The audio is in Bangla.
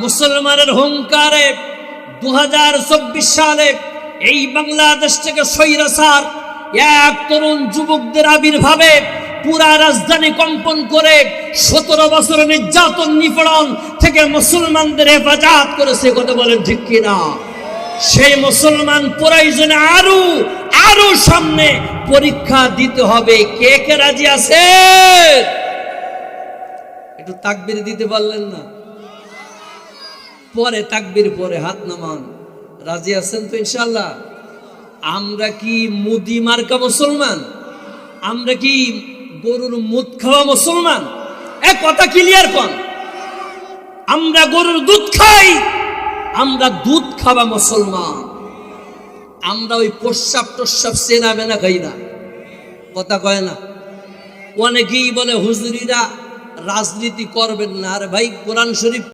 মুসলমানের হুঙ্কারে 2024 সালে এই বাংলাদেশ থেকে স্বৈরাচার এক তরুণ যুবকদের আবির্ভাবে পুরা রাজধানী কম্পন করে 17 বছরের নির্যাতন নিপীড়ন থেকে মুসলমানদের হেফাজত করেছে। কথা বলেন ঠিক কিনা? সেই মুসলমান প্রয়োজনে আরো সামনে পরীক্ষা দিতে হবে। কে কে রাজি আছে? একটু তাকবীর দিতে পারলেন না? পরে তাকবীর পরে হাত নামান। রাজি আছেন তো ইনশাআল্লাহ? আমরা কি মুদি মার্কা মুসলমান? আমরা কি গরুর মুদ খাওয়া মুসলমান? এক কথা ক্লিয়ার কর। আমরা গরুর দুধ খাই, আমরা দুধ খাওয়া মুসলমান। আমরা ওই প্রস্রাব টস্রাব সেনা মেনা খাই না। কথা কয় না? অনেকেই বলে হুজুরিরা রাজনীতি করবেন না। আরে ভাই, কোরআন শরীফ